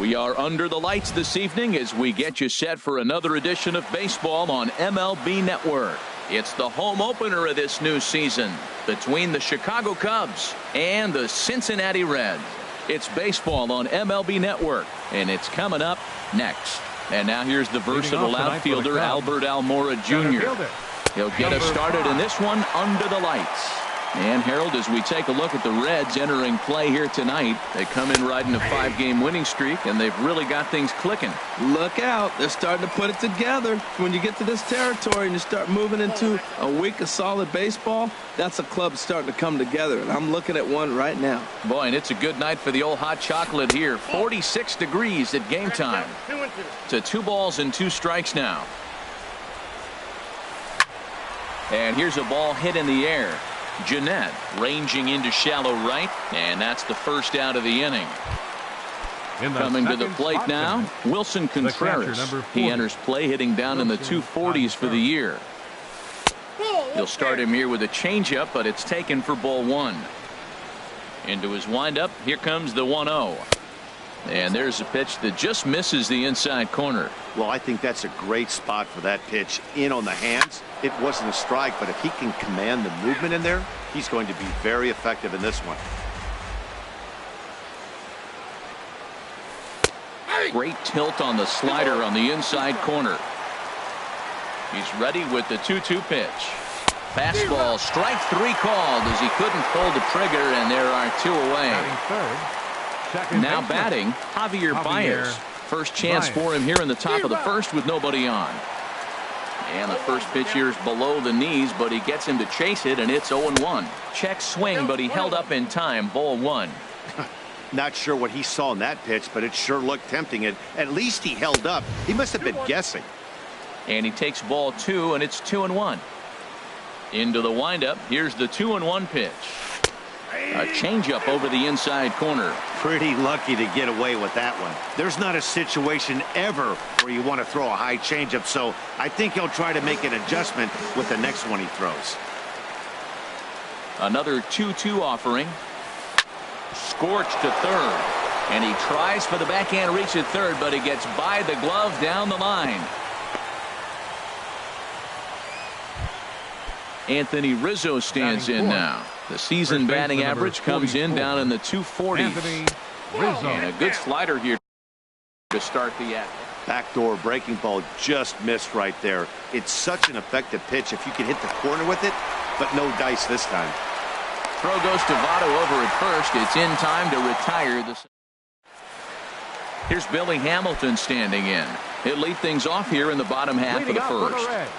We are under the lights this evening as we get you set for another edition of baseball on MLB Network. It's the home opener of this new season between the Chicago Cubs and the Cincinnati Reds. It's baseball on MLB Network, and it's coming up next. And now here's the versatile outfielder Albert Almora Jr. He'll get us started in this one under the lights. And Harold, as we take a look at the Reds entering play here tonight, they come in riding a 5-game winning streak, and they've really got things clicking. Look out. They're starting to put it together. When you get to this territory and you start moving into a week of solid baseball, that's a club starting to come together, and I'm looking at one right now. Boy, and it's a good night for the old hot chocolate here. 46 degrees at game time. To 2 balls and 2 strikes now. And here's a ball hit in the air. Jeanette ranging into shallow right, and that's the first out of the inning. Coming to the plate now, Wilson Contreras. He enters play hitting down in the 240s for the year. He'll start him here with a changeup, but it's taken for ball 1. Into his windup, here comes the 1-0. And there's a pitch that just misses the inside corner. Well, I think that's a great spot for that pitch. In on the hands. It wasn't a strike, but if he can command the movement in there, he's going to be very effective in this one. Great tilt on the slider on the inside corner. He's ready with the 2-2 pitch. Fastball, strike 3 called as he couldn't pull the trigger, and there are 2 away. Now batting, Javier Baez. First chance for him here in the top of the first with nobody on. And the first pitch here is below the knees, but he gets him to chase it, and it's 0-1. Check swing, but he held up in time. Ball 1. Not sure what he saw in that pitch, but it sure looked tempting. At least he held up. He must have been guessing. And he takes ball 2, and it's 2-1. Into the windup. Here's the 2-1 pitch. A changeup over the inside corner. Pretty lucky to get away with that one. There's not a situation ever where you want to throw a high changeup, so I think he'll try to make an adjustment with the next one he throws. Another 2-2 offering. Scorched to third. And he tries for the backhand reach at third, but he gets by the glove down the line. Anthony Rizzo stands in now. The season batting average comes in down in the 240s. And a good slider here to start the act. Backdoor breaking ball just missed right there. It's such an effective pitch if you can hit the corner with it, but no dice this time. Throw goes to Votto over at first. It's in time to retire this. Here's Billy Hamilton standing in. He'll lead things off here in the bottom half of the first.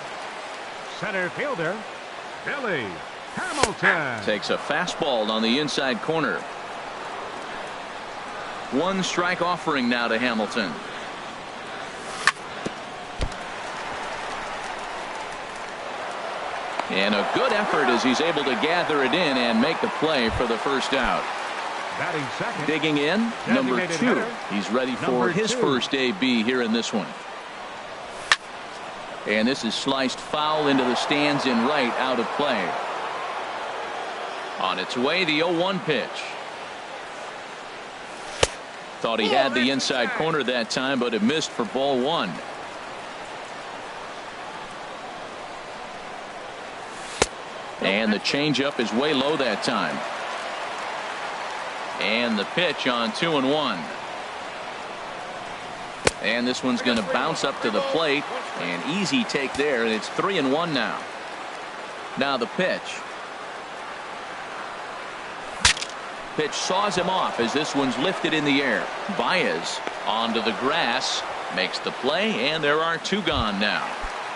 Center fielder Billy Hamilton takes a fastball on the inside corner. 1 strike offering now to Hamilton. And a good effort as he's able to gather it in and make the play for the first out. Batting second. Digging in, number 2. He's ready for his first AB here in this one. And this is sliced foul into the stands in right, out of play. On its way, the 0-1 pitch. Thought he had the inside corner that time, but it missed for ball 1. And the changeup is way low that time. And the pitch on 2-1. And this one's going to bounce up to the plate. An easy take there, and it's 3-1 now. Now the pitch. Pitch saws him off as this one's lifted in the air. Baez onto the grass, makes the play, and there are 2 gone now.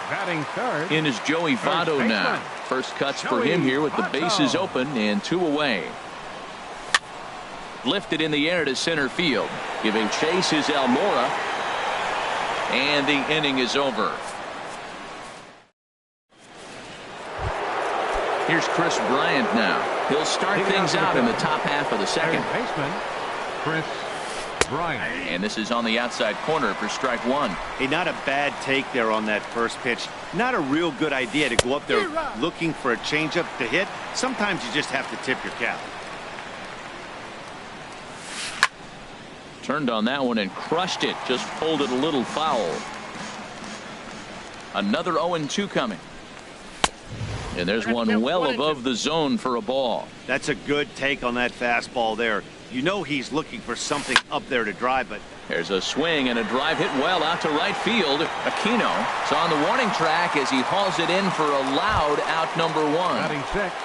Batting third. In is Joey Votto now. First cuts for him here with the bases open and 2 away. Lifted in the air to center field. Giving chase is Almora. And the inning is over. Here's Chris Bryant now. He'll start things out in the top half of the second. Baseman Chris Bryant. And this is on the outside corner for strike 1. Hey, not a bad take there on that first pitch. Not a real good idea to go up there looking for a changeup to hit. Sometimes you just have to tip your cap. Turned on that one and crushed it. Just pulled it a little foul. Another 0-2 coming. And there's one well above the zone for a ball. That's a good take on that fastball there. You know he's looking for something up there to drive, but there's a swing and a drive hit well out to right field. Aquino is on the warning track as he hauls it in for a loud out number one. Batting sixth,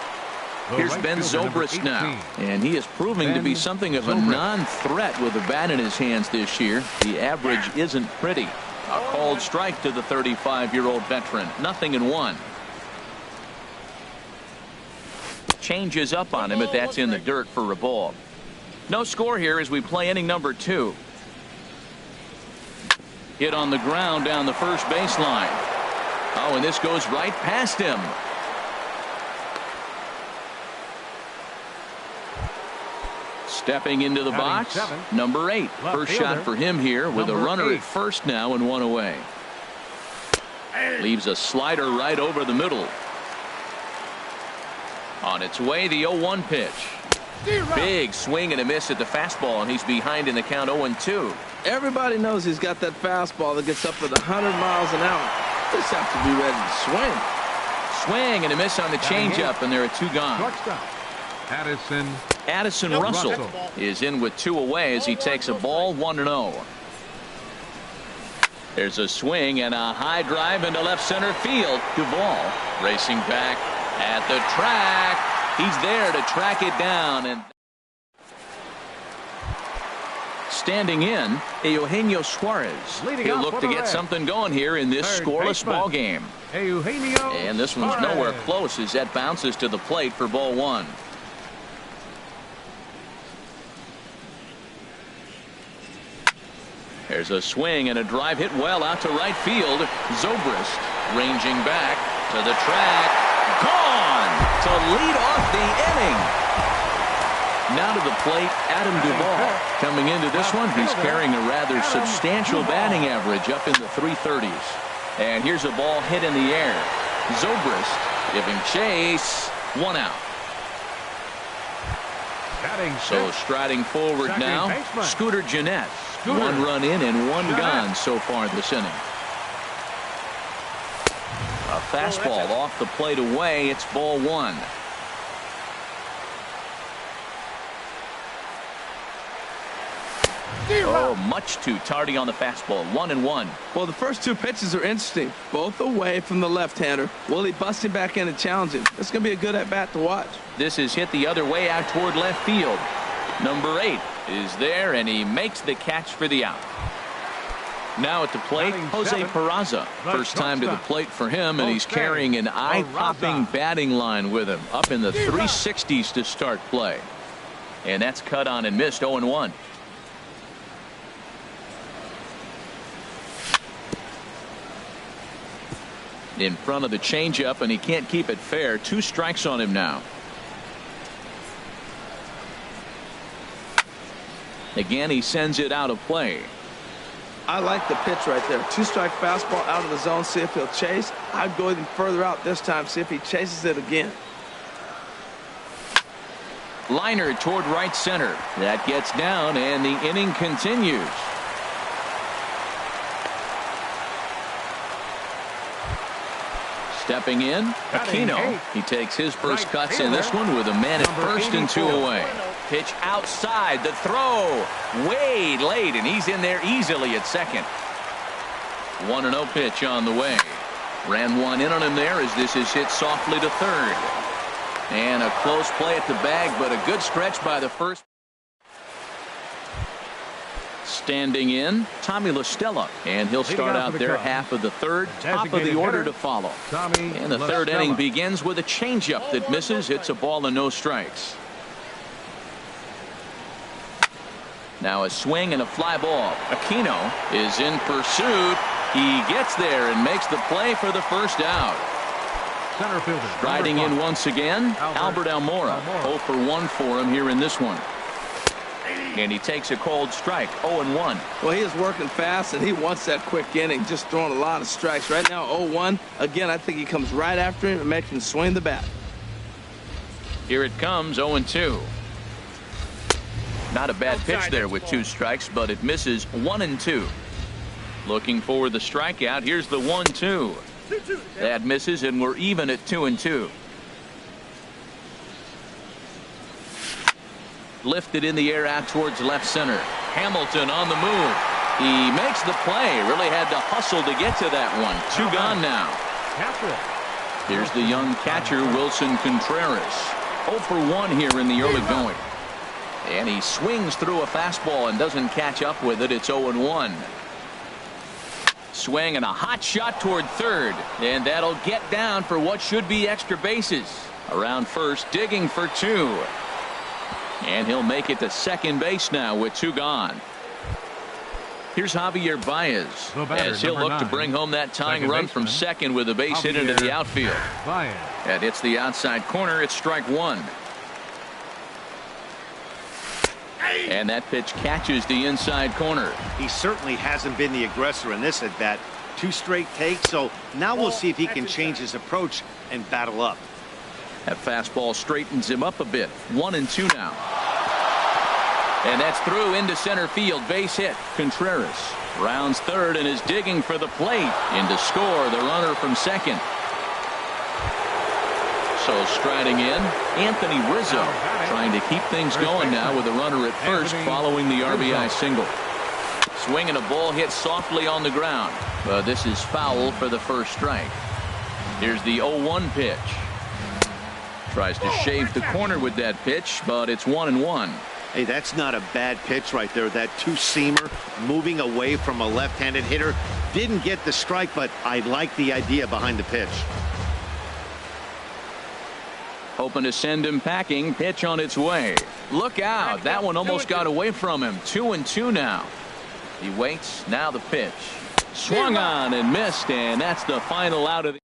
the Here's right Ben fielder, number Zobrist now, 18. and he is proving to be something of a non-threat with a bat in his hands this year. The average isn't pretty. A called strike to the 35-year-old veteran. 0-1. Changes up on him, but that's in the dirt for a ball. No score here as we play inning number 2. Hit on the ground down the first baseline. Oh, and this goes right past him. Stepping into the box, seven, number 8. left First fielder, shot for him here with a number runner 8. at first now and one away. Leaves a slider right over the middle. On its way, the 0-1 pitch. Big swing and a miss at the fastball, and he's behind in the count 0-2. Everybody knows he's got that fastball that gets up to the 100 miles an hour. Just have to be ready to swing. Swing and a miss on the changeup, and there are 2 gone. Shortstop, Addison Russell is in with 2 away as he takes a ball 1-0. There's a swing and a high drive into left center field. Duvall racing back at the track. He's there to track it down. And standing in, Eugenio Suarez. He'll look to get something going here in this scoreless ball game. And this one's nowhere close as that bounces to the plate for ball 1. There's a swing and a drive hit well out to right field. Zobrist ranging back to the track. Gone to lead off the inning. Now to the plate, Adam Duvall. Coming into this one, he's carrying a rather substantial batting average up in the 330s. And here's a ball hit in the air. Zobrist giving chase. 1 out. So striding forward now, Scooter Gennett. 1 run in and 1 gone so far this inning. A fastball off the plate away. It's ball 1. Oh, much too tardy on the fastball. 1-1. Well, the first 2 pitches are interesting. Both away from the left-hander. Will he bust him back in and challenge him? It's going to be a good at-bat to watch. This is hit the other way out toward left field. Number 8 is there, and he makes the catch for the out. Now at the plate, Jose Peraza. First time to the plate for him, and he's carrying an eye-popping batting line with him. Up in the 360s to start play. And that's cut on and missed. 0-1. In front of the changeup, and he can't keep it fair. 2 strikes on him now. Again, he sends it out of play. I like the pitch right there. 2-strike fastball out of the zone. See if he'll chase. I'd go even further out this time. See if he chases it again. Liner toward right center. That gets down, and the inning continues. Stepping in, Aquino. He takes his first cuts in this one with a man at first and 2 away. Pitch outside, the throw way late, and he's in there easily at second. 1-0 pitch on the way. Ran 1 in on him there as this is hit softly to third. And a close play at the bag, but a good stretch by the first. Standing in, Tommy La Stella, and he'll start out there half of the third, top of the order to follow. And the third inning begins with a changeup that misses. It's a ball and no strikes. Now a swing and a fly ball. Aquino is in pursuit. He gets there and makes the play for the first out. Center fielder. Riding in once again, Albert Almora. 0 for 1 for him here in this one. And he takes a cold strike. 0-1. Well, he is working fast, and he wants that quick inning. Just throwing a lot of strikes. Right now, 0-1. Again, I think he comes right after him and makes him swing the bat. Here it comes, 0-2. Not a bad pitch there with 2 strikes, but it misses 1-2. Looking for the strikeout. Here's the 1-2. That misses, and we're even at 2-2. Lifted in the air out towards left center. Hamilton on the move. He makes the play. Really had to hustle to get to that one. 2 gone now. Here's the young catcher, Wilson Contreras. 0 for 1 here in the early going. And he swings through a fastball and doesn't catch up with it. It's 0-1. Swing and a hot shot toward third. And that'll get down for what should be extra bases. Around first, digging for 2. And he'll make it to second base now with 2 gone. Here's Javier Baez as he'll look to bring home that tying run from second with a base hit into the outfield. That hits the outside corner. It's strike 1. And that pitch catches the inside corner. He certainly hasn't been the aggressor in this at bat. 2 straight takes, so now we'll see if he can change his approach and battle up. That fastball straightens him up a bit. 1-2 now. And that's through into center field. Base hit. Contreras rounds third and is digging for the plate. In to score the runner from second. So striding in, Anthony Rizzo trying to keep things going now with a runner at first following the RBI single. Swinging a ball hit softly on the ground. But this is foul for the first strike. Here's the 0-1 pitch. Tries to shave the corner with that pitch, but it's 1-1. Hey, that's not a bad pitch right there. That 2-seamer moving away from a left-handed hitter. Didn't get the strike, but I like the idea behind the pitch. Hoping to send him packing. Pitch on its way. Look out. That one almost got away from him. 2-2 now. He waits. Now the pitch. Swung on and missed, and that's the final out of the.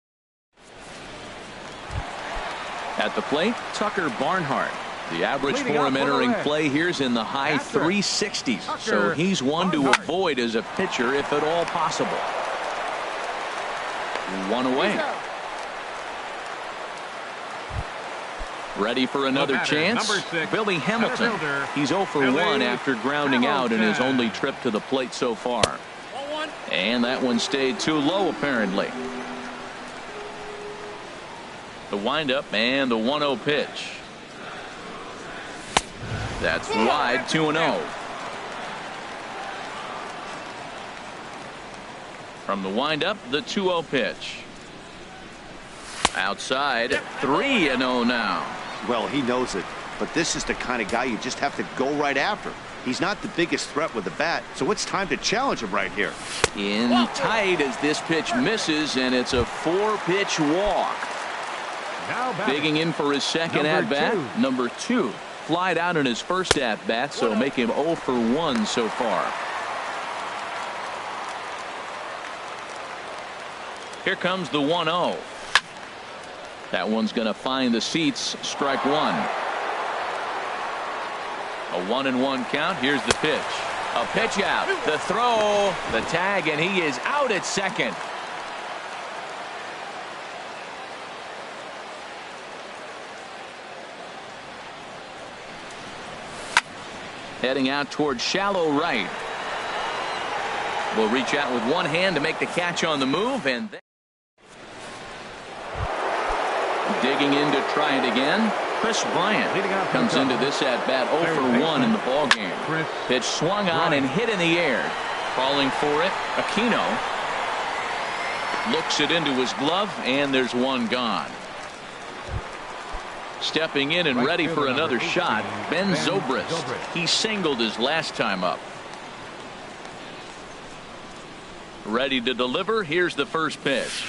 At the plate, Tucker Barnhart. The average for him entering play here is in the high 360s. So he's one to avoid as a pitcher if at all possible. 1 away. Ready for another chance. Billy Hamilton. He's 0 for 1 after grounding out in his only trip to the plate so far. And that one stayed too low apparently. The windup and the 1-0 pitch. That's wide. 2-0. From the windup, the 2-0 pitch. Outside. 3-0 now. Well, he knows it, but this is the kind of guy you just have to go right after. He's not the biggest threat with the bat, so it's time to challenge him right here. In tight as this pitch misses, and it's a 4-pitch walk. Digging in for his second at-bat, number 2. Flied out in his first at-bat, so make him 0 for 1 so far. Here comes the 1-0. That one's going to find the seats. Strike 1. A 1-1 count. Here's the pitch. A pitch out. The throw. The tag, and he is out at second. Heading out towards shallow right. Will reach out with one hand to make the catch on the move, and then digging in to try it again. Chris Bryant comes into this at bat 0 for 1 in the ball game. Pitch swung on and hit in the air. Calling for it, Aquino looks it into his glove, and there's one gone. Stepping in and ready for another shot, Ben Zobrist. He singled his last time up. Ready to deliver. Here's the first pitch.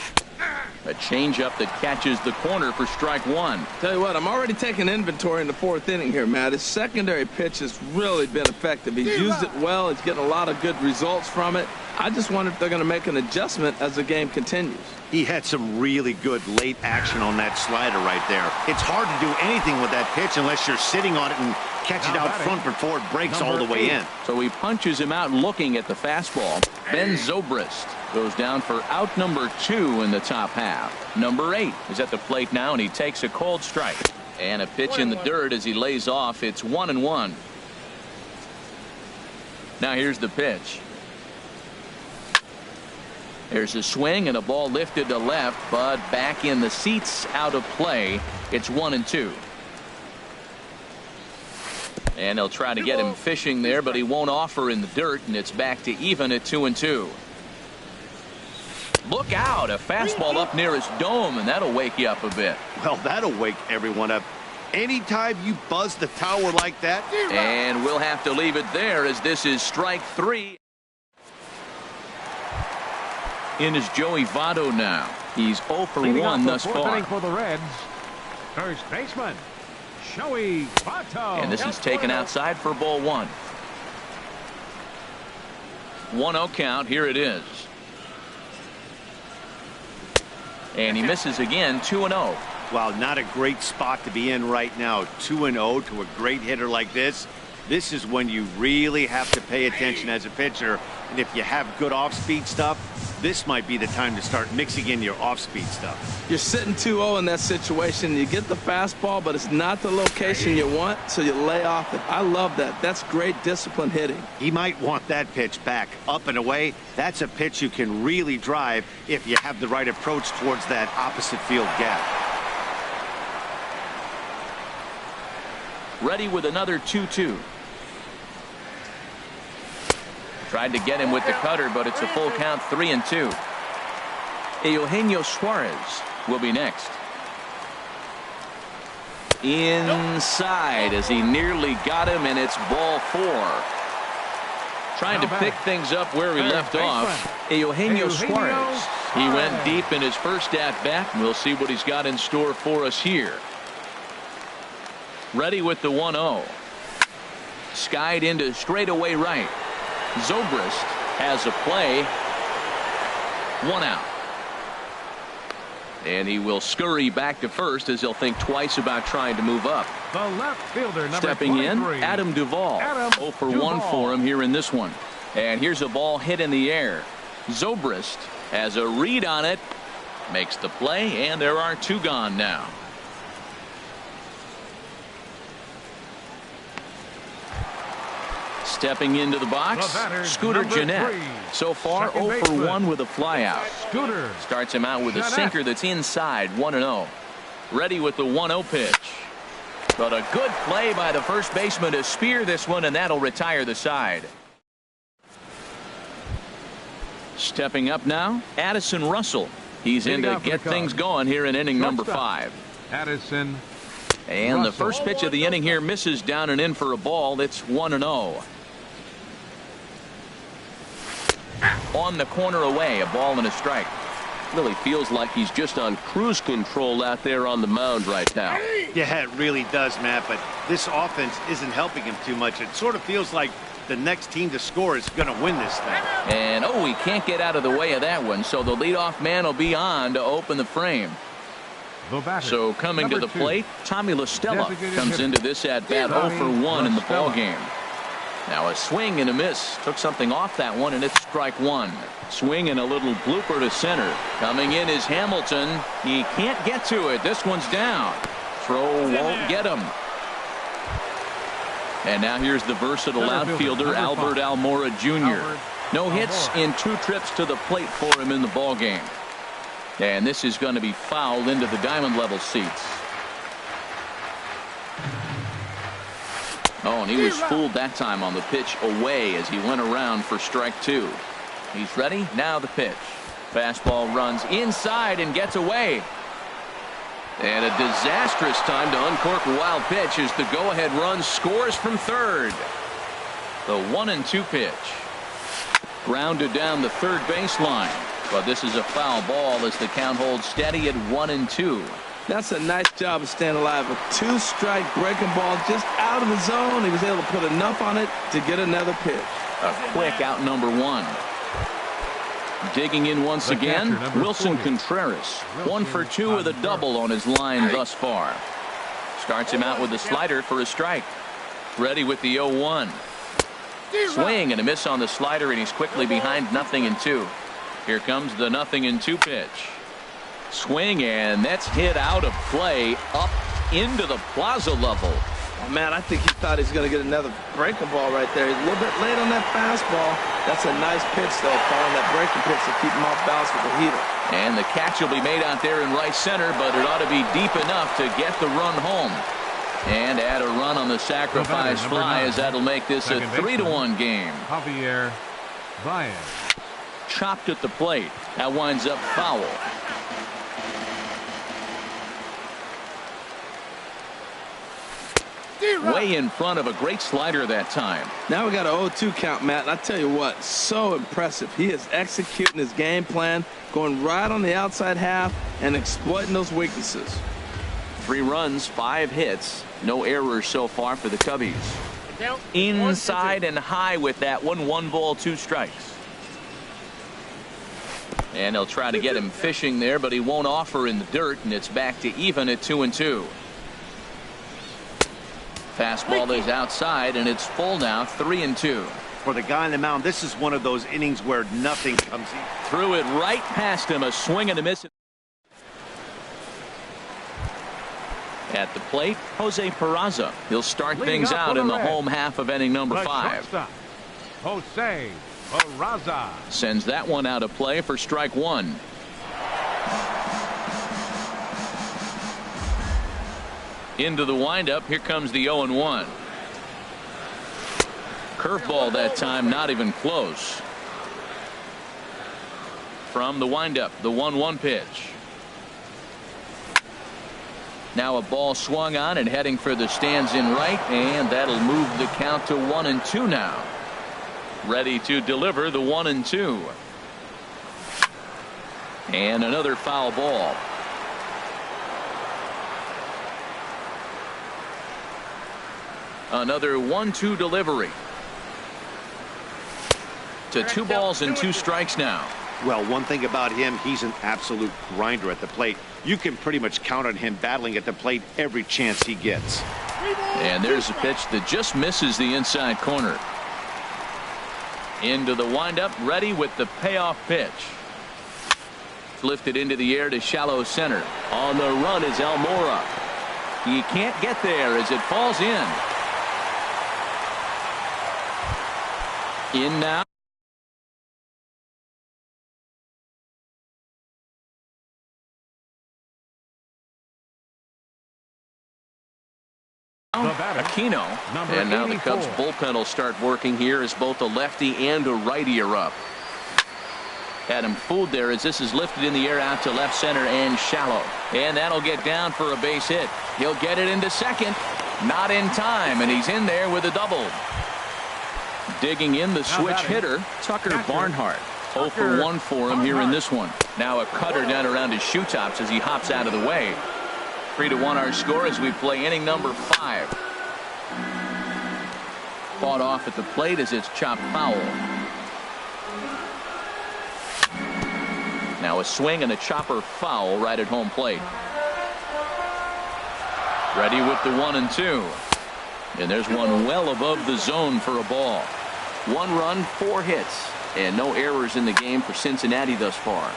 A changeup that catches the corner for strike 1. Tell you what, I'm already taking inventory in the 4th inning here, Matt. His secondary pitch has really been effective. He's used it well. He's getting a lot of good results from it. I just wonder if they're going to make an adjustment as the game continues. He had some really good late action on that slider right there. It's hard to do anything with that pitch unless you're sitting on it and catch it out front before it breaks all the way in. So he punches him out looking at the fastball. Ben Zobrist goes down for out number 2 in the top half. Number 8 is at the plate now, and he takes a cold strike. And a pitch in the dirt as he lays off. It's 1-1. Now here's the pitch. There's a swing and a ball lifted to left, but back in the seats, out of play. It's 1-2. And they'll try to get him fishing there, but he won't offer in the dirt, and it's back to even at 2-2. Look out, a fastball up near his dome, and that'll wake you up a bit. Well, that'll wake everyone up. Anytime you buzz the tower like that. And we'll have to leave it there, as this is strike 3. In is Joey Votto now. He's 0 for 1 thus far. For the Reds, first baseman, Joey Votto. And this is taken outside for ball 1. 1-0 count. Here it is. And he misses again. 2-0. Well, not a great spot to be in right now. 2-0 to a great hitter like this. This is when you really have to pay attention as a pitcher. And if you have good off-speed stuff, this might be the time to start mixing in your off-speed stuff. You're sitting 2-0 in that situation. You get the fastball, but it's not the location you want, so you lay off it. I love that. That's great discipline hitting. He might want that pitch back, up and away. That's a pitch you can really drive if you have the right approach towards that opposite field gap. Ready with another 2-2. Tried to get him with the cutter, but it's a full count. 3-2. Eugenio Suarez will be next. Inside as he nearly got him, and it's ball 4. Trying to pick things up where he left off. Eugenio Suarez. He went deep in his first at-bat. We'll see what he's got in store for us here. Ready with the 1-0. Skied into straightaway right. Zobrist has a play. 1 out. And he will scurry back to first as he'll think twice about trying to move up. The left fielder, number Stepping 23. in, Adam Duvall. 0 for 1 for him here in this one. And here's a ball hit in the air. Zobrist has a read on it. Makes the play, and there are 2 gone now. Stepping into the box, Scooter Gennett. So far, 0 for 1 with a flyout. Scooter starts him out with a sinker that's inside. 1-0. Ready with the 1-0 pitch. But a good play by the first baseman to spear this one, and that'll retire the side. Stepping up now, Addison Russell. He's in to get things going here in inning number 5. Addison. And the first pitch of the inning here misses down and in for a ball. It's 1-0. On the corner away, a ball and a strike. Really feels like he's just on cruise control out there on the mound right now. Yeah, it really does, Matt, but this offense isn't helping him too much. It sort of feels like the next team to score is going to win this thing. And he can't get out of the way of that one, so the leadoff man will be on to open the frame. So coming to the plate, Tommy La Stella comes into this at bat 0 for 1 in the ball game. Now a swing and a miss. Took something off that one, and it's strike 1. Swing and a little blooper to center. Coming in is Hamilton. He can't get to it. This one's down. Throw won't get him. And now here's the versatile outfielder Albert Almora Jr. No hits in 2 trips to the plate for him in the ball game. And this is going to be fouled into the diamond level seats. And he was fooled that time on the pitch away as he went around for strike 2. He's ready. Now the pitch. Fastball runs inside and gets away. And a disastrous time to uncork a wild pitch as the go-ahead run scores from third. The 1-2 pitch. Grounded down the third baseline. But this is a foul ball as the count holds steady at 1-2. That's a nice job of staying alive. A 2-strike breaking ball just out of the zone. He was able to put enough on it to get another pitch. A quick out number 1. Digging in once again, Wilson Contreras. 1 for 2 with a double on his line thus far. Starts him out with a slider for a strike. Ready with the 0-1. Swing and a miss on the slider, and he's quickly behind 0-2. Here comes the 0-2 pitch. Swing, and that's hit out of play up into the plaza level. Oh, man, I think he thought he was going to get another breaking ball right there. He's a little bit late on that fastball. That's a nice pitch, though, calling that breaking pitch to keep him off balance with the heater. And the catch will be made out there in right center, but it ought to be deep enough to get the run home. And add a run on the sacrifice fly, as that'll make this a 3-1 game. Javier Baez. Chopped at the plate. That winds up foul. Way in front of a great slider that time. Now we got an 0-2 count, Matt. And I tell you what, so impressive. He is executing his game plan, going right on the outside half and exploiting those weaknesses. 3 runs, 5 hits, no errors so far for the Cubbies. Inside and high with that one. 1 ball, 2 strikes. And they'll try to get him fishing there, but he won't offer in the dirt, and it's back to even at 2-2. Fastball is outside, and it's full now, 3-2. For the guy on the mound, this is one of those innings where nothing comes in. Threw it right past him, a swing and a miss. At the plate, Jose Peraza. He'll start things out in the home half of inning number 5. Jose Peraza sends that one out of play for strike 1. Into the windup. Here comes the 0-1. Curveball that time, not even close. From the windup, the 1-1 pitch. Now a ball swung on and heading for the stands in right, and that'll move the count to 1-2 now. Ready to deliver the 1-2. And another foul ball. Another 1-2 delivery. To 2 balls and 2 strikes now. Well, one thing about him, he's an absolute grinder at the plate. You can pretty much count on him battling at the plate every chance he gets. And there's a pitch that just misses the inside corner. Into the windup, ready with the payoff pitch. Lifted into the air to shallow center. On the run is Almora. He can't get there as it falls in. In now. Aquino. And now the Cubs bullpen will start working here as both a lefty and a righty are up. Had him fooled there as this is lifted in the air out to left center and shallow. And that'll get down for a base hit. He'll get it into second. Not in time, and he's in there with a double. Digging in the switch hitter, Tucker Barnhart. 0 for 1 for him here in this one. Now a cutter down around his shoe tops as he hops out of the way. 3-1 our score as we play inning number 5. Fought off at the plate as it's chopped foul. Now a swing and a chopper foul right at home plate. Ready with the 1-2. And there's one well above the zone for a ball. 1 run, 4 hits, and no errors in the game for Cincinnati thus far.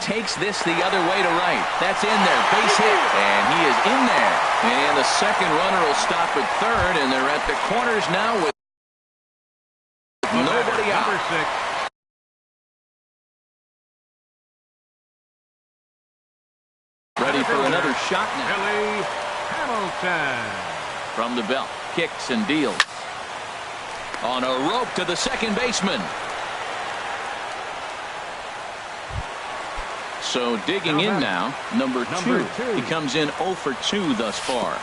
Takes this the other way to right. That's in there. Base hit. And he is in there. And the second runner will stop at third, and they're at the corners now with nobody out. Number 6. Ready for another shot now. Billy Hamilton. From the belt. Kicks and deals. On a rope to the second baseman. So digging in now, number 2. He comes in 0 for 2 thus far.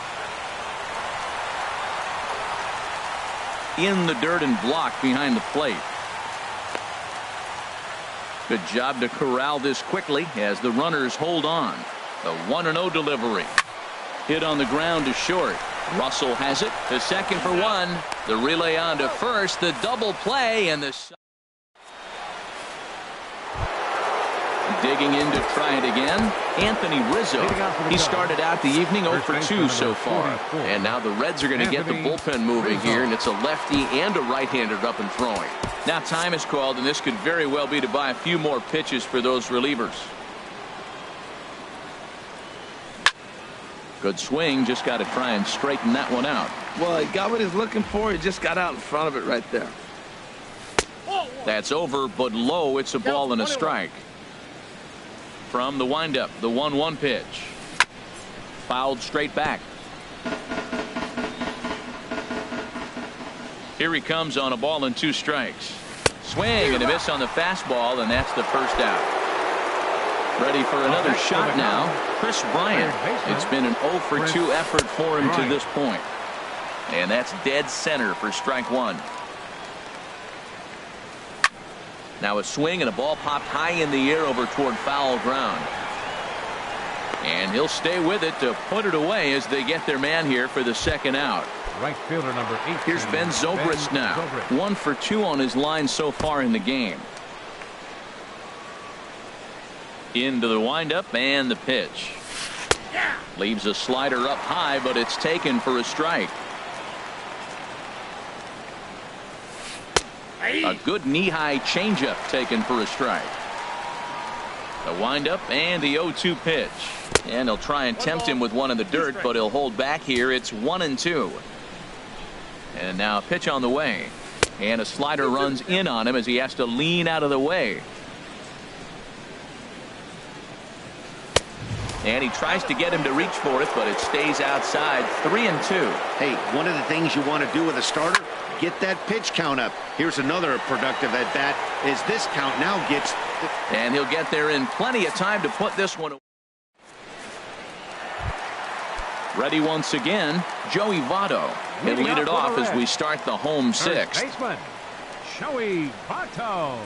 In the dirt and blocked behind the plate. Good job to corral this quickly as the runners hold on. The 1-0 delivery. Hit on the ground to short. Russell has it to second for 1. The relay on to first. The double play and the digging in to try it again. Anthony Rizzo. He started out the evening 0 for 2 so far. And now the Reds are going to get the bullpen moving here, and it's a lefty and a right-hander up and throwing. Now time is called, and this could very well be to buy a few more pitches for those relievers. Good swing, just got to try and straighten that one out. Well, he got what he's looking for. He just got out in front of it right there. That's over, but low. It's a ball and a strike. From the windup, the 1-1 pitch. Fouled straight back. Here he comes on a ball and 2 strikes. Swing and a miss on the fastball, and that's the first out. Ready for another shot now, Chris Bryant. It's been an 0 for 2 effort for him to this point. And that's dead center for strike 1. Now a swing and a ball popped high in the air over toward foul ground. And he'll stay with it to put it away as they get their man here for the second out. Right fielder number 8. Here's Ben Zobrist now. 1 for 2 on his line so far in the game. Into the windup and the pitch. Leaves a slider up high, but it's taken for a strike. A good knee-high changeup taken for a strike. The windup and the 0-2 pitch. And he'll try and tempt him with one in the dirt, but he'll hold back here. It's 1-2. And now a pitch on the way. And a slider runs in on him as he has to lean out of the way. And he tries to get him to reach for it, but it stays outside. 3-2. Hey, one of the things you want to do with a starter, get that pitch count up. Here's another productive at bat as this count now gets. And he'll get there in plenty of time to put this one away. Ready once again, Joey Votto. He'll lead it off as we start the home 6th. Baseman, Joey Votto.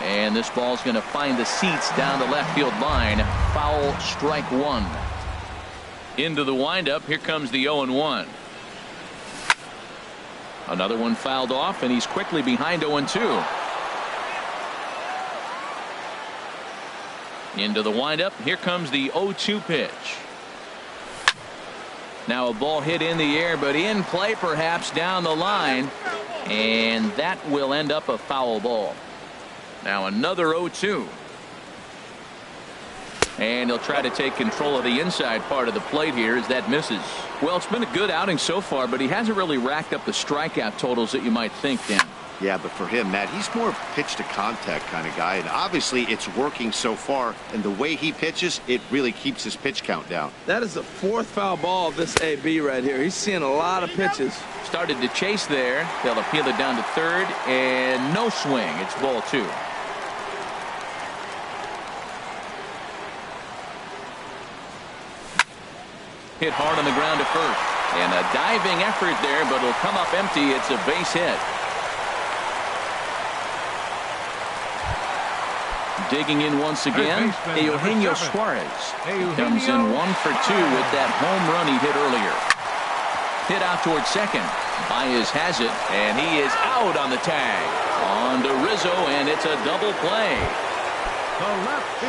And this ball's going to find the seats down the left field line. Foul, strike 1. Into the windup. Here comes the 0-1. Another one fouled off, and he's quickly behind 0-2. Into the windup. Here comes the 0-2 pitch. Now a ball hit in the air, but in play perhaps down the line. And that will end up a foul ball. Now another 0-2. And he'll try to take control of the inside part of the plate here as that misses. Well, it's been a good outing so far, but he hasn't really racked up the strikeout totals that you might think, Dan. Yeah, but for him, Matt, he's more of a pitch to contact kind of guy, and obviously it's working so far, and the way he pitches, it really keeps his pitch count down. That is the 4th foul ball of this AB right here. He's seeing a lot of pitches. Started to chase there. They'll appeal it down to third, and no swing. It's ball 2. Hit hard on the ground to first. And a diving effort there, but it'll come up empty. It's a base hit. Digging in once again, Eugenio Suarez. Comes in 1 for 2 with that home run he hit earlier. Hit out towards second. Baez has it, and he is out on the tag. On to Rizzo, and it's a double play.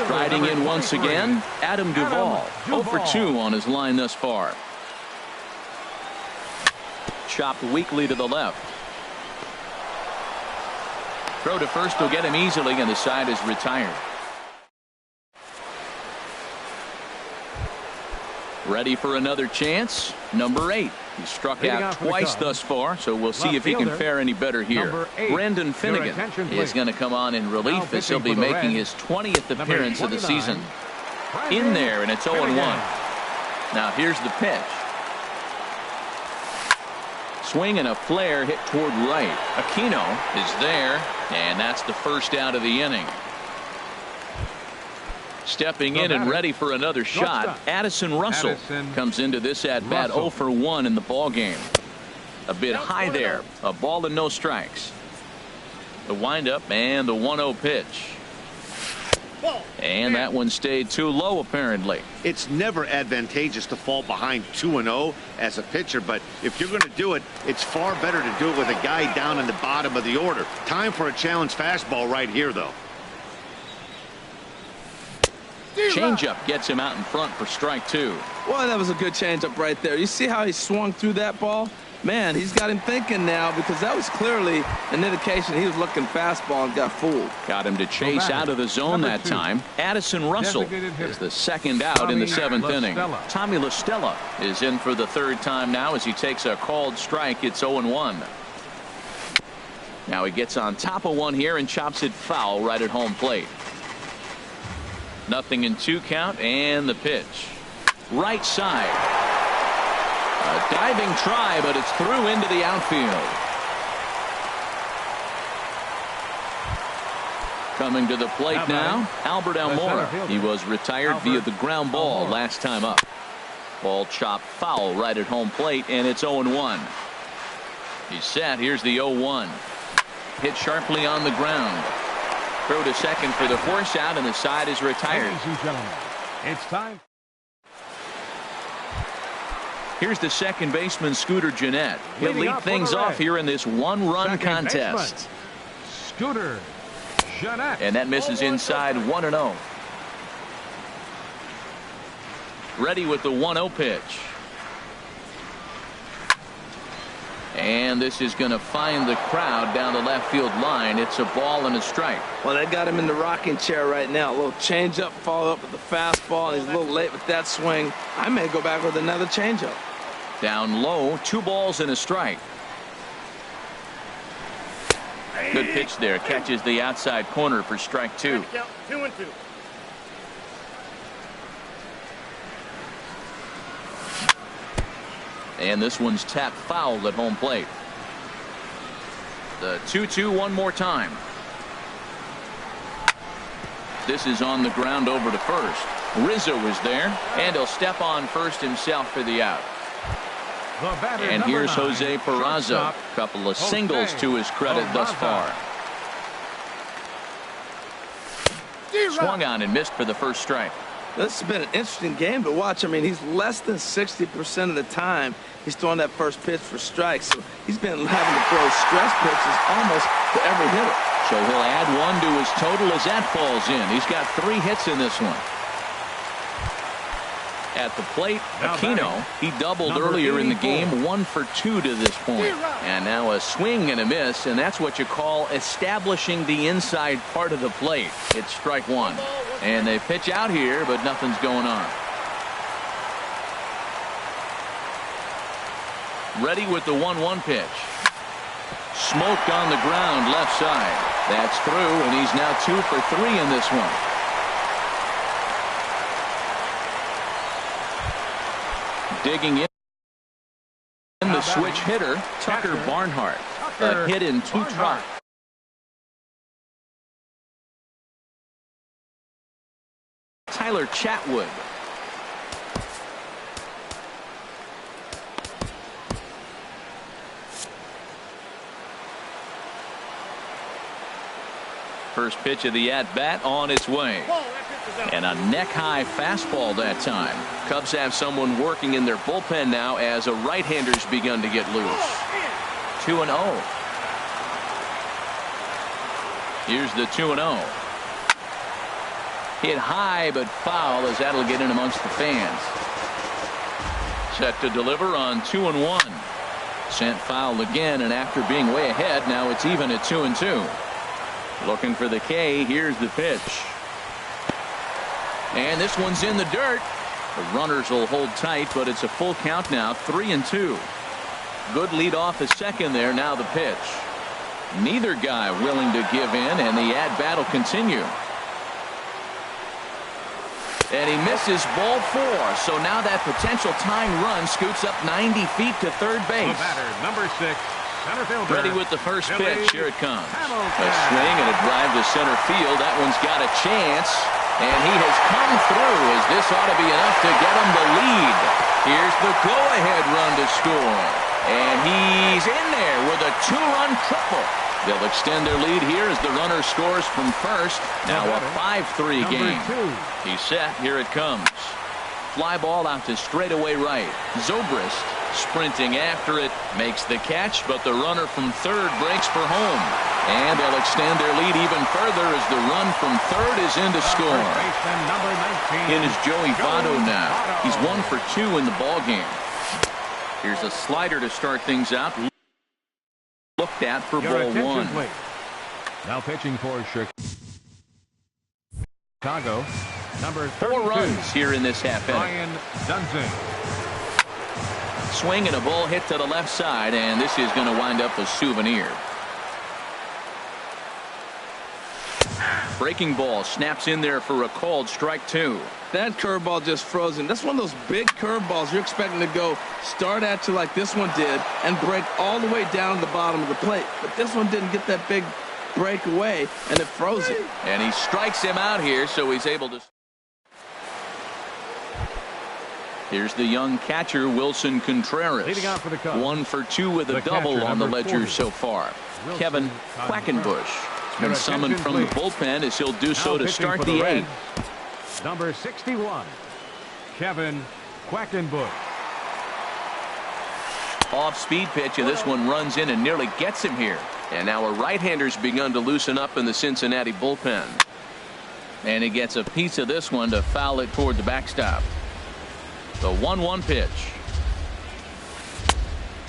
Riding in once again, Adam Duvall. 0 for 2 on his line thus far. Chopped weakly to the left. Throw to first will get him easily, and the side is retired. Ready for another chance. Number 8. He struck out twice thus far, so we'll see if he can fare any better here. Brendan Finnegan is going to come on in relief as he'll be making his 20th appearance of the season. In there, and it's 0-1. Now here's the pitch. Swing and a flare hit toward right. Aquino is there, and that's the first out of the inning. Stepping in and ready for another shot, Addison Russell comes into this at bat 0 for 1 in the ball game. A bit high there, a ball and no strikes. The windup and the 1-0 pitch. And that one stayed too low apparently. It's never advantageous to fall behind 2-0 as a pitcher, but if you're going to do it, it's far better to do it with a guy down in the bottom of the order. Time for a challenge fastball right here, though. Changeup gets him out in front for strike 2. Well, that was a good changeup right there. You see how he swung through that ball? Man, he's got him thinking now, because that was clearly an indication he was looking fastball and got fooled. Got him to chase out of the zone that time. Addison Russell is the second out in the seventh inning. Tommy La Stella is in for the third time now as he takes a called strike. It's 0-1. Now he gets on top of one here and chops it foul right at home plate. 0-2 count, and the pitch. Right side. A diving try, but it's through into the outfield. Coming to the plate now, Albert Almora. He was retired via the ground ball last time up. Ball chopped foul right at home plate, and it's 0-1. He's set. Here's the 0-1. Hit sharply on the ground. Throw to second for the force out, and the side is retired. Ladies and gentlemen, it's time. Here's the second baseman, Scooter Gennett. He'll lead things off here in this one-run contest. Baseman, Scooter Gennett. And that misses inside 1-0. Ready with the 1-0 pitch. And this is going to find the crowd down the left field line. It's a ball and a strike. Well, they got him in the rocking chair right now. A little changeup, follow up with the fastball, and he's a little late with that swing. I may go back with another changeup. Down low, 2 balls and a strike. Good pitch there. Catches the outside corner for strike 2. 2-2. And this one's tapped foul at home plate. The 2-2 one more time. This is on the ground over to first. Rizzo is there, and he'll step on first himself for the out. And here's Jose Peraza. Couple of singles to his credit thus far. Swung on and missed for the first strike. This has been an interesting game to watch. I mean, he's less than 60% of the time he's throwing that first pitch for strikes. So he's been having to throw stress pitches almost to every hitter. So he'll add 1 to his total as that falls in. He's got 3 hits in this one. At the plate, Aquino, he doubled earlier in the game, 1 for 2 to this point. And now a swing and a miss, and that's what you call establishing the inside part of the plate. It's strike 1. And they pitch out here, but nothing's going on. Ready with the 1-1 pitch. Smoked on the ground left side. That's through, and he's now 2 for 3 in this one. Digging in the switch hitter, Tucker Barnhart. A hit in 2 tries. Tyler Chatwood. First pitch of the at-bat on its way. And a neck-high fastball that time. Cubs have someone working in their bullpen now as a right-hander's begun to get loose. 2-0. Here's the 2-0. Hit high but foul as that'll get in amongst the fans. Set to deliver on 2-1. Sent foul again, and after being way ahead, now it's even at 2-2. Looking for the K. Here's the pitch. And this one's in the dirt. The runners will hold tight, but it's a full count now, 3-2. Good lead off the second there. Now the pitch. Neither guy willing to give in, and the at-bat will continue. And he misses ball 4. So now that potential tying run scoots up 90 feet to third base. The batter, number 6. Center fielder. Ready with the first pitch. Here it comes. A swing and a drive to center field. That one's got a chance. And he has come through as this ought to be enough to get him the lead. Here's the go-ahead run to score. And he's in there with a 2-run triple. They'll extend their lead here as the runner scores from first. Now a 5-3 game. He's set. Here it comes. Fly ball out to straightaway right. Zobrist sprinting after it, makes the catch, but the runner from third breaks for home. And they'll extend their lead even further as the run from third is in to score. In is Joey Votto now. He's 1 for 2 in the ballgame. Here's a slider to start things out. Looked at for Your ball attention, one. please. Now pitching for Chicago, number 32. 4 runs here in this half inning. Ryan Dunsing. Swing and a ball hit to the left side, and this is going to wind up a souvenir. Breaking ball snaps in there for a called strike 2. That curveball just frozen. That's one of those big curveballs you're expecting to go start at you like this one did and break all the way down to the bottom of the plate. But this one didn't get that big break away, and it froze it. And he strikes him out here, so he's able to. Here's the young catcher, Wilson Contreras. Leading out for the Cubs. 1 for 2 with a The double catcher, on the number ledger 40. so far. Wilson Kevin Contreras. Quackenbush has been Your summoned attention, from the please. bullpen as he'll do so Now to pitching start for the Reds, 8th. number 61, Kevin Quackenbush. Off-speed pitch, and this one runs in and nearly gets him here. And now a right-hander's begun to loosen up in the Cincinnati bullpen. And he gets a piece of this one to foul it toward the backstop. The 1-1 pitch.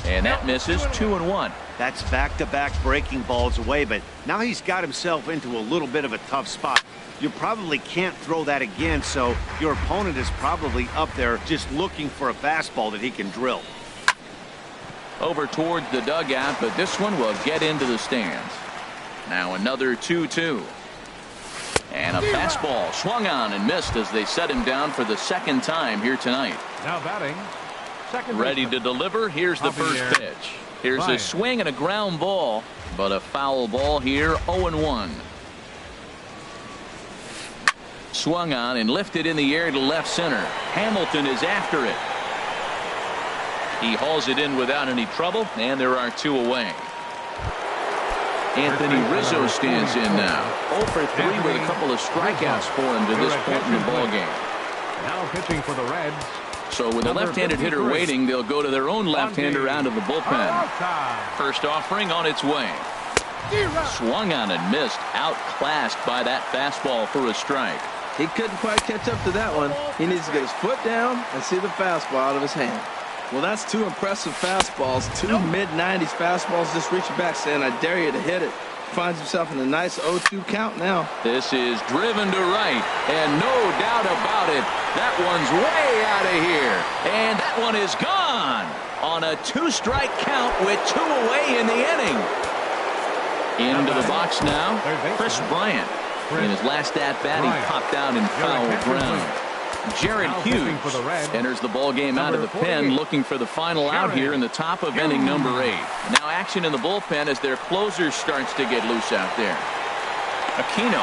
And that misses. 2-1. That's back-to-back breaking balls away, but now he's got himself into a little bit of a tough spot. You probably can't throw that again, so your opponent is probably up there just looking for a fastball that he can drill. Over towards the dugout, but this one will get into the stands. Now another 2-2. And a fastball swung on and missed as they set him down for the second time here tonight. Now batting, second Ready to baseman. deliver. Here's the first Javier pitch. Here's a Baez. swing and a ground ball, but a foul ball here. 0-1. Swung on and lifted in the air to left center. Hamilton is after it. He hauls it in without any trouble, and there are 2 away. Anthony Rizzo stands in now. 0 for 3 with a couple of strikeouts for him to this point in the ballgame. Now pitching for the Reds. So with a Number left-handed hitter 53. waiting, they'll go to their own left-hander out of the bullpen. Arata. First offering on its way. Swung on and missed. Outclassed by that fastball for a strike. He couldn't quite catch up to that one. He needs to get his foot down and see the fastball out of his hand. Well, that's 2 impressive fastballs. 2 mid-90s fastballs just reaching back saying, I dare you to hit it. Finds himself in a nice 0-2 count now. This is driven to right, and no doubt about it, that one's way out of here. And that one is gone on a 2-strike count with 2 away in the inning. Into the box now, Chris Bryant. In his last at-bat, he popped out in foul ground. Jared Hughes enters the ball game out of the pen, looking for the final out here in the top of inning number 8. Now action in the bullpen as their closer starts to get loose out there. Aquino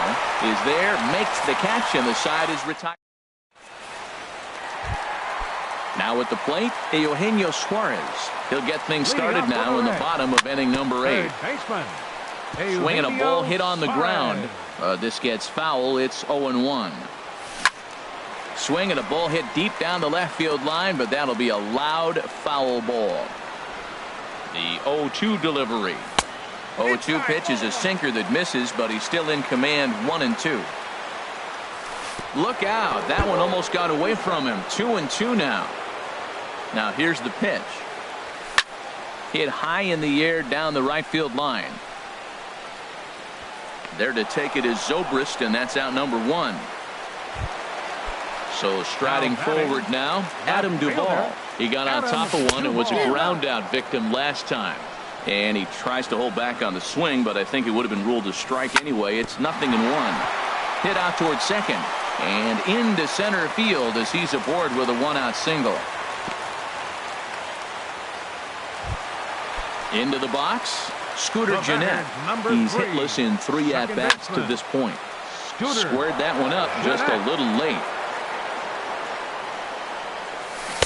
is there, makes the catch, and the side is retired. Now at the plate, Eugenio Suarez. He'll get things started now in the bottom of inning number 8. Swinging a ball hit on the ground. This gets foul. It's 0-1. Swing and a ball hit deep down the left field line, but that'll be a loud foul ball. The 0-2 delivery. 0-2 pitch is a sinker that misses, but he's still in command. 1-2. Look out. That one almost got away from him. 2-2 now. Now here's the pitch. Hit high in the air down the right field line. There to take it is Zobrist, and that's out number 1. So striding forward now, Adam Duvall. He got on top of one and was a ground out victim last time. And he tries to hold back on the swing, but I think it would have been ruled a strike anyway. It's 0-1. Hit out towards second and into center field as he's aboard with a 1-out single. Into the box, Scooter Gennett. He's hitless in 3 at-bats to this point. Squared that one up just a little late.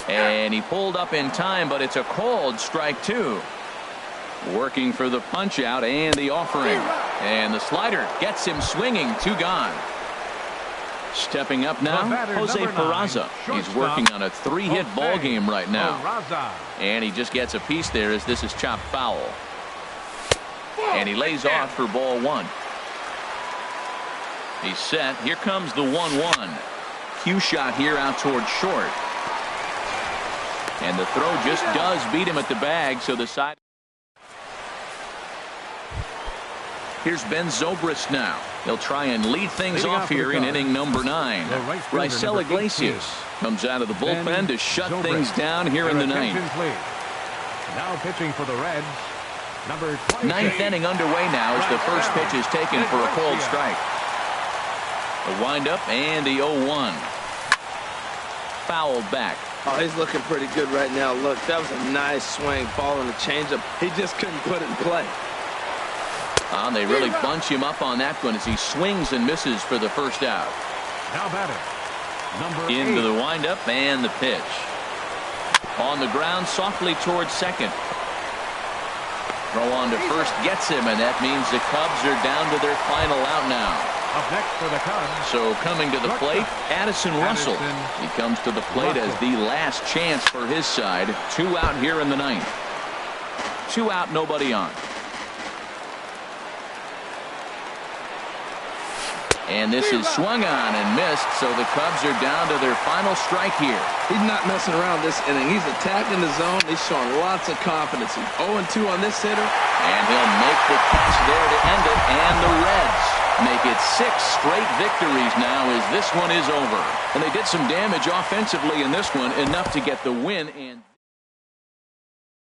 And he pulled up in time, but it's a called strike 2. Working for the punch out and the offering. And the slider gets him swinging. 2 gone. Stepping up now, Jose Peraza. He's working on a 3-hit ball game right now. And he just gets a piece there as this is chopped foul. And he lays off for ball 1. He's set. Here comes the 1-1. Cue shot here out towards short. And the throw just does beat him at the bag, so the side. Here's Ben Zobrist now. He'll try and lead things off here in inning number 9. Raisel Iglesias comes out of the bullpen to shut things down here in the 9th. Now pitching for the Reds, number 28. 9th inning underway now as the first pitch is taken for a cold strike. The windup and the 0-1. Fouled back. Oh, he's looking pretty good right now. Look, that was a nice swing, following the changeup. He just couldn't put it in play. They really bunch him up on that one as he swings and misses for the first out. Now batting, number 8. Into the windup and the pitch. On the ground softly towards second. Throw on to first gets him, and that means the Cubs are down to their final out now. Up next for the Cubs. So coming to the plate, Addison Russell. He comes to the plate as the last chance for his side. 2 out here in the 9th. 2 out, nobody on. And this is swung on and missed, so the Cubs are down to their final strike here. He's not messing around this inning. He's attacking the zone. He's showing lots of confidence. He's 0-2 on this hitter. And he'll make the catch there to end it. And the Reds make it 6 straight victories now as this one is over. And they did some damage offensively in this one, enough to get the win. And